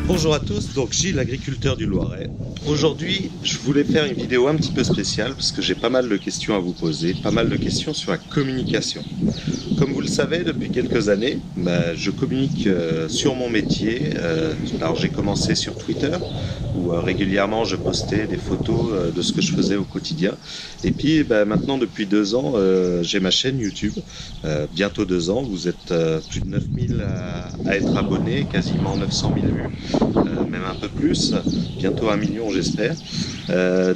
Bonjour à tous, donc Gilles, agriculteur du Loiret. Aujourd'hui, je voulais faire une vidéo un petit peu spéciale parce que j'ai pas mal de questions à vous poser, pas mal de questions sur la communication. Comme vous le savez, depuis quelques années, je communique sur mon métier. Alors j'ai commencé sur Twitter où régulièrement je postais des photos de ce que je faisais au quotidien. Et puis maintenant depuis 2 ans, j'ai ma chaîne YouTube. Bientôt 2 ans, vous êtes plus de 9000 à être abonnés, quasiment 900 000 vues. Même un peu plus, bientôt 1 million j'espère.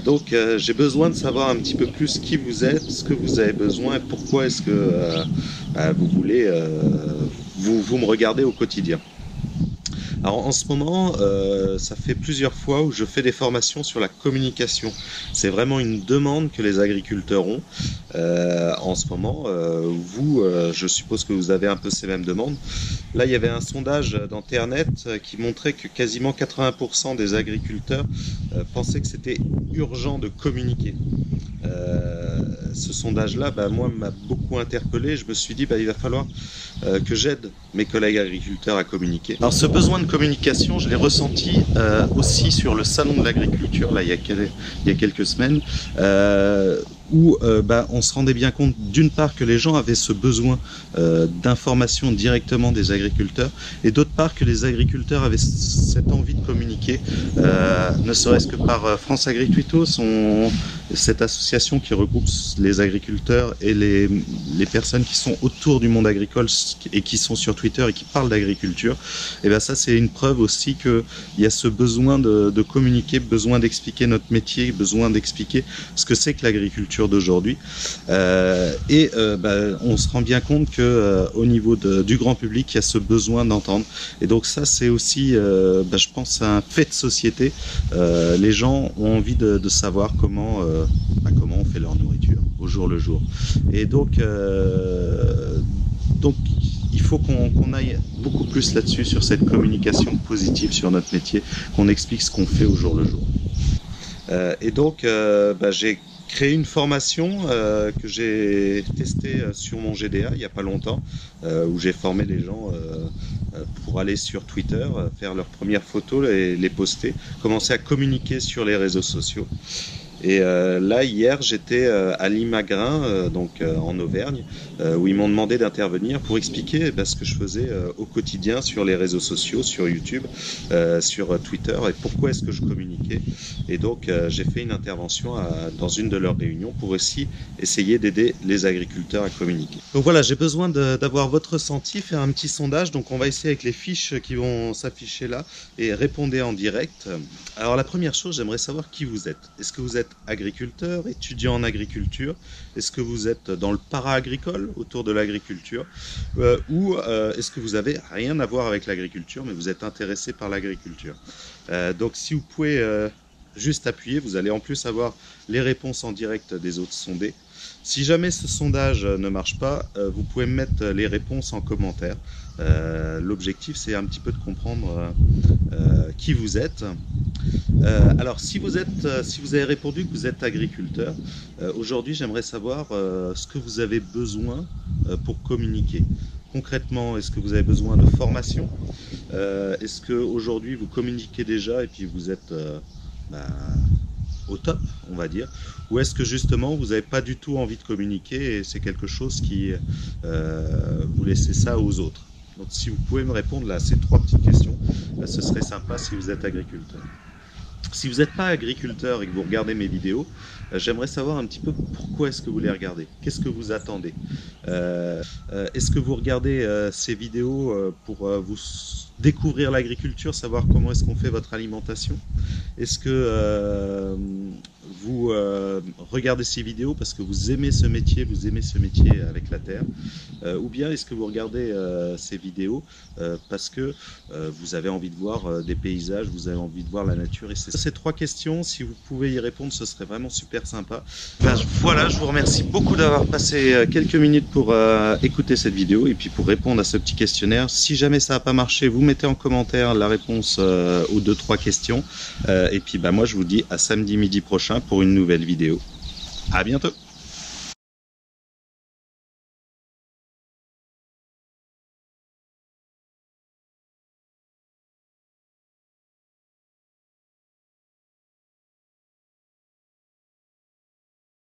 Donc j'ai besoin de savoir un petit peu plus qui vous êtes, ce que vous avez besoin et pourquoi est-ce que vous voulez vous me regarder au quotidien. Alors en ce moment, ça fait plusieurs fois où je fais des formations sur la communication. C'est vraiment une demande que les agriculteurs ont. En ce moment, je suppose que vous avez un peu ces mêmes demandes. Là, il y avait un sondage d'internet qui montrait que quasiment 80% des agriculteurs pensaient que c'était urgent de communiquer. Ce sondage-là, moi, m'a beaucoup interpellé. Je me suis dit, il va falloir que j'aide mes collègues agriculteurs à communiquer. Alors, ce besoin de communication, je l'ai ressenti aussi sur le salon de l'agriculture, là, il y a quelques semaines, où on se rendait bien compte d'une part que les gens avaient ce besoin d'information directement des agriculteurs et d'autre part que les agriculteurs avaient cette envie de communiquer, ne serait-ce que par France Agritweetos, cette association qui regroupe les agriculteurs et les personnes qui sont autour du monde agricole et qui sont sur Twitter et qui parlent d'agriculture. Et ça c'est une preuve aussi qu'il y a ce besoin de communiquer, besoin d'expliquer notre métier, besoin d'expliquer ce que c'est que l'agriculture d'aujourd'hui. On se rend bien compte que au niveau du grand public, il y a ce besoin d'entendre. Et donc ça c'est aussi, je pense, un fait de société. Les gens ont envie de savoir comment on fait leur nourriture au jour le jour. Et donc il faut qu'on aille beaucoup plus là-dessus, sur cette communication positive sur notre métier, qu'on explique ce qu'on fait au jour le jour. J'ai créé une formation que j'ai testée sur mon GDA il n'y a pas longtemps, où j'ai formé les gens pour aller sur Twitter, faire leurs premières photos, les poster, commencer à communiquer sur les réseaux sociaux. Et là, hier, j'étais à Limagrin, en Auvergne, où ils m'ont demandé d'intervenir pour expliquer ce que je faisais au quotidien sur les réseaux sociaux, sur YouTube, sur Twitter, et pourquoi est-ce que je communiquais. Et donc, j'ai fait une intervention dans une de leurs réunions pour aussi essayer d'aider les agriculteurs à communiquer. Donc voilà, j'ai besoin d'avoir votre ressenti, faire un petit sondage. Donc on va essayer avec les fiches qui vont s'afficher là et répondez en direct. Alors la première chose, j'aimerais savoir qui vous êtes. Est-ce que vous êtes agriculteur, étudiant en agriculture? Est-ce que vous êtes dans le para-agricole, autour de l'agriculture, ou est-ce que vous avez rien à voir avec l'agriculture mais vous êtes intéressé par l'agriculture? Donc si vous pouvez juste appuyer, vous allez en plus avoir les réponses en direct des autres sondés. Si jamais ce sondage ne marche pas, vous pouvez mettre les réponses en commentaire. L'objectif, c'est un petit peu de comprendre qui vous êtes. Alors, si vous avez répondu que vous êtes agriculteur, aujourd'hui, j'aimerais savoir ce que vous avez besoin pour communiquer. Concrètement, est-ce que vous avez besoin de formation? Est-ce qu'aujourd'hui, vous communiquez déjà et puis vous êtes au top, on va dire, ou est-ce que justement vous n'avez pas du tout envie de communiquer et c'est quelque chose qui vous laissez ça aux autres? Donc si vous pouvez me répondre là à ces 3 petites questions, ce serait sympa si vous êtes agriculteur. Si vous n'êtes pas agriculteur et que vous regardez mes vidéos, j'aimerais savoir un petit peu pourquoi est-ce que vous les regardez. Qu'est-ce que vous attendez? Est-ce que vous regardez ces vidéos pour vous découvrir l'agriculture, savoir comment est-ce qu'on fait votre alimentation? Est-ce que vous regardez ces vidéos parce que vous aimez ce métier avec la terre, ou bien est-ce que vous regardez ces vidéos parce que vous avez envie de voir des paysages, vous avez envie de voir la nature? Et ces 3 questions, si vous pouvez y répondre, ce serait vraiment super sympa. Voilà, je vous remercie beaucoup d'avoir passé quelques minutes pour écouter cette vidéo et puis pour répondre à ce petit questionnaire. Si jamais ça n'a pas marché, vous mettez en commentaire la réponse aux 2-3 questions. Et puis moi je vous dis à samedi midi prochain pour une nouvelle vidéo. À bientôt.